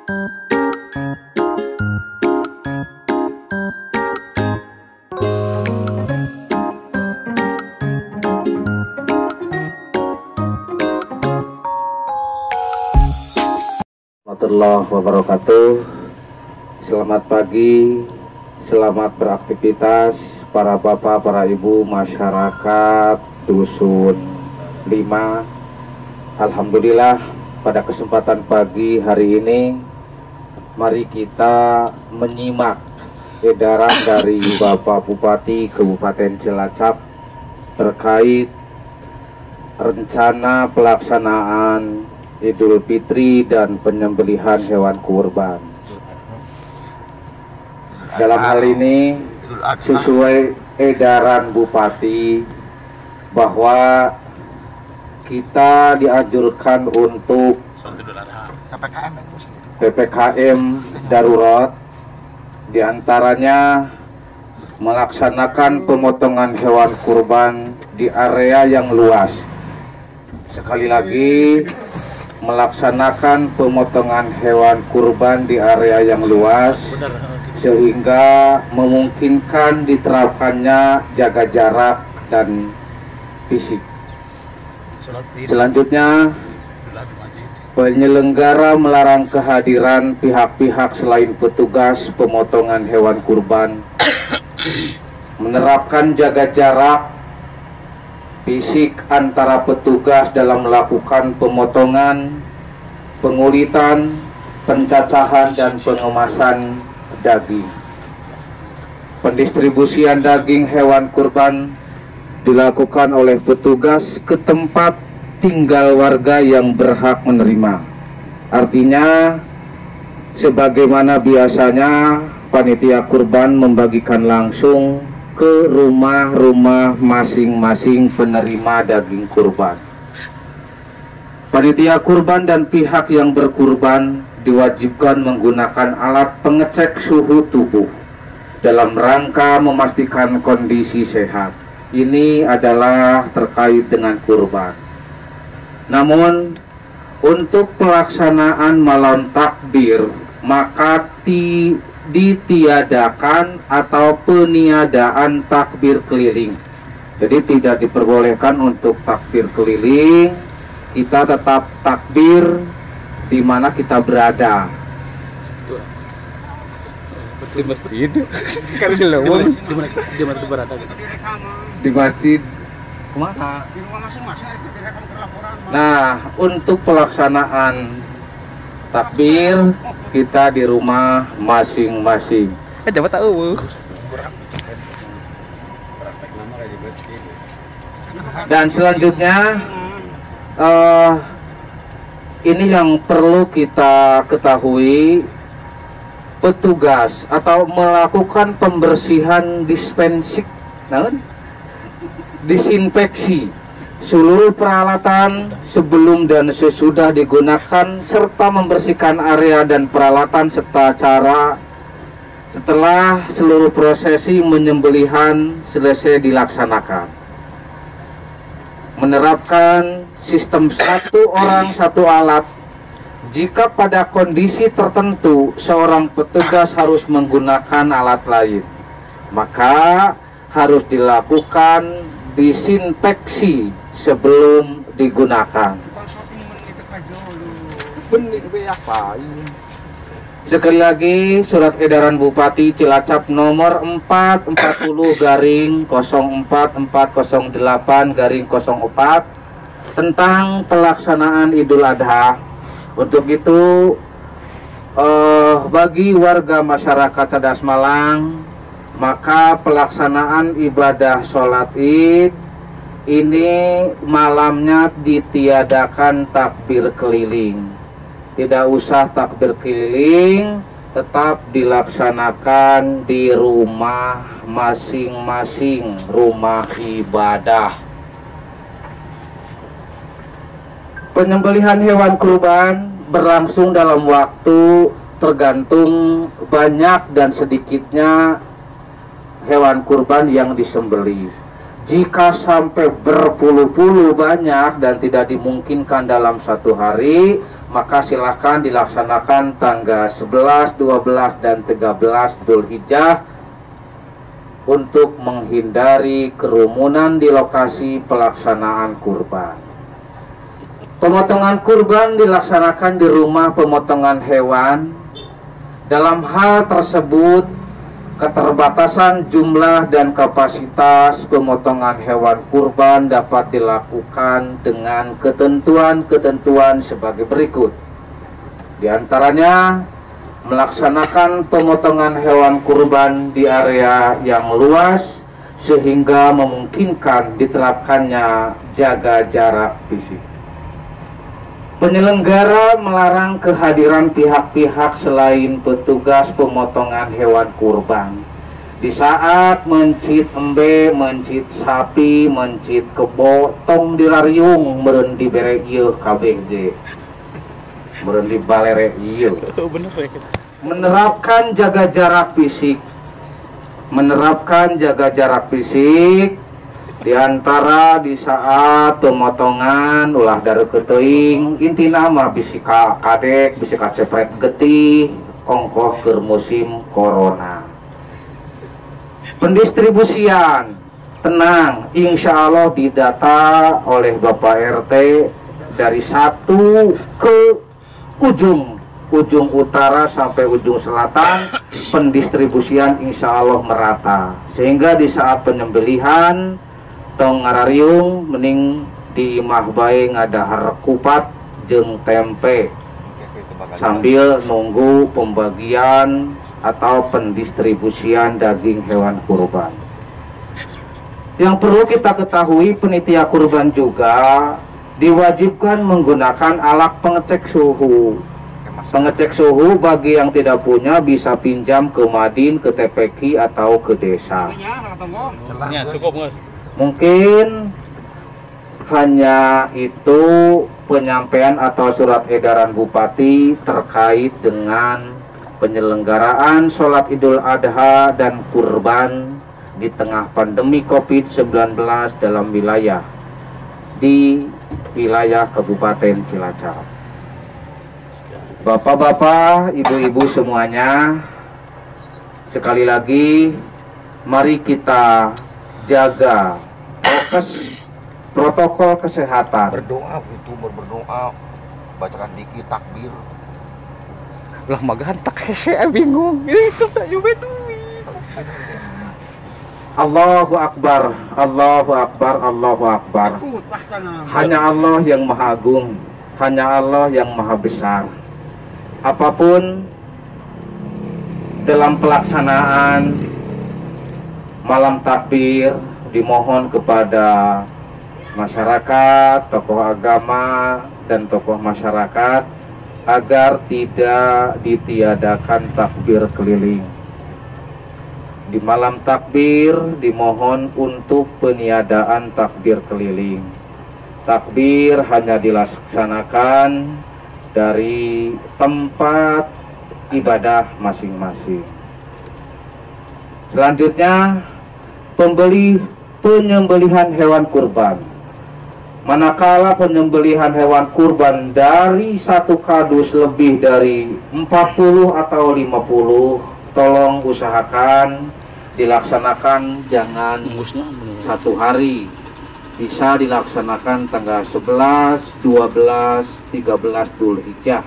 Warahmatullahi wabarakatuh. Selamat pagi, selamat beraktivitas para bapak, para ibu, masyarakat Dusun 5. Alhamdulillah, pada kesempatan pagi hari ini mari kita menyimak edaran dari Bapak Bupati Kabupaten Cilacap terkait rencana pelaksanaan Idul Fitri dan penyembelihan hewan kurban. Dalam hal ini sesuai edaran Bupati bahwa kita dianjurkan untuk PPKM darurat, diantaranya melaksanakan pemotongan hewan kurban di area yang luas. Sekali lagi, melaksanakan pemotongan hewan kurban di area yang luas sehingga memungkinkan diterapkannya jaga jarak dan fisik. Selanjutnya, penyelenggara melarang kehadiran pihak-pihak selain petugas pemotongan hewan kurban, menerapkan jaga jarak fisik antara petugas dalam melakukan pemotongan, pengulitan, pencacahan, dan pengemasan daging. Pendistribusian daging hewan kurban dilakukan oleh petugas ke tempat tinggal warga yang berhak menerima. Artinya, sebagaimana biasanya panitia kurban membagikan langsung ke rumah-rumah masing-masing penerima daging kurban. Panitia kurban dan pihak yang berkurban diwajibkan menggunakan alat pengecek suhu tubuh dalam rangka memastikan kondisi sehat. Ini adalah terkait dengan kurban. Namun, untuk pelaksanaan malam takbir, maka ditiadakan atau peniadaan takbir keliling. Jadi tidak diperbolehkan untuk takbir keliling. Kita tetap takbir di mana kita berada. Di masjid. Di mana berada? Di masjid. Kemana? Di rumah masing-masing dibedakan laporan. Nah, untuk pelaksanaan takbir kita di rumah masing-masing. Coba tahu. Dan selanjutnya ini yang perlu kita ketahui, petugas atau melakukan pembersihan disinfeksi seluruh peralatan sebelum dan sesudah digunakan, serta membersihkan area dan peralatan setelah seluruh prosesi menyembelihan selesai dilaksanakan. Menerapkan sistem satu orang satu alat. Jika pada kondisi tertentu seorang petugas harus menggunakan alat lain, maka harus dilakukan disinfeksi sebelum digunakan. Sekali lagi, surat edaran Bupati Cilacap nomor 440/04/408/04 tentang pelaksanaan Idul Adha. Untuk itu, bagi warga masyarakat Cadas Malang, maka pelaksanaan ibadah sholat Id ini malamnya ditiadakan takbir keliling. Tidak usah takbir keliling, tetap dilaksanakan di rumah masing-masing, rumah ibadah. Penyembelihan hewan kurban berlangsung dalam waktu tergantung banyak dan sedikitnya hewan kurban yang disembelih. Jika sampai berpuluh-puluh banyak dan tidak dimungkinkan dalam satu hari, maka silahkan dilaksanakan tanggal 11, 12, dan 13 Dzulhijjah untuk menghindari kerumunan di lokasi pelaksanaan kurban. Pemotongan kurban dilaksanakan di rumah pemotongan hewan. Dalam hal tersebut, keterbatasan jumlah dan kapasitas pemotongan hewan kurban dapat dilakukan dengan ketentuan-ketentuan sebagai berikut. Di antaranya, melaksanakan pemotongan hewan kurban di area yang luas sehingga memungkinkan diterapkannya jaga jarak fisik. Penyelenggara melarang kehadiran pihak-pihak selain petugas pemotongan hewan kurban di saat mencit embe, mencit sapi, mencit kebo, tong dilariung meureun dibere ieu kabeh ge. Meureun dibalere ieu. Bener ya. Menerapkan jaga jarak fisik. Menerapkan jaga jarak fisik di antara di saat pemotongan ulah dareukeun teuing intina mah bisi ka kadek bisi ka cepret getih ongkoh keur musim corona. Pendistribusian tenang, insya Allah didata oleh Bapak RT dari satu ke ujung utara sampai ujung selatan, pendistribusian insya Allah merata, sehingga di saat penyembelihan tong ngarariung mending di imah bae ngadahar kupat jeung tempe sambil nunggu pembagian atau pendistribusian daging hewan kurban. Yang perlu kita ketahui, penitia kurban juga diwajibkan menggunakan alat pengecek suhu. Pengecek suhu bagi yang tidak punya bisa pinjam ke Madin, ke TPQ atau ke desa. Ya, cukup nggak? Mungkin hanya itu penyampaian atau surat edaran Bupati terkait dengan penyelenggaraan sholat Idul Adha dan kurban di tengah pandemi COVID-19 dalam wilayah Kabupaten Cilacap. Bapak-bapak, ibu-ibu semuanya, sekali lagi mari kita jaga protokol kesehatan. Berdoa begitu, berdoa, bacakan dikit takbir. Lah magantak saya bingung. Itu saya betul. Allahu Akbar, Allahu Akbar, Allahu Akbar. Hanya Allah yang Maha Agung, hanya Allah yang Maha Besar. Apapun dalam pelaksanaan malam takbir, dimohon kepada masyarakat, tokoh agama, dan tokoh masyarakat agar tidak ditiadakan takbir keliling. Di malam takbir dimohon untuk peniadaan takbir keliling. Takbir hanya dilaksanakan dari tempat ibadah masing-masing. Selanjutnya, penyembelihan hewan kurban. Manakala penyembelihan hewan kurban dari satu kardus lebih dari 40 atau 50, tolong usahakan dilaksanakan jangan satu hari. Bisa dilaksanakan tanggal 11, 12, 13 Dzulhijjah.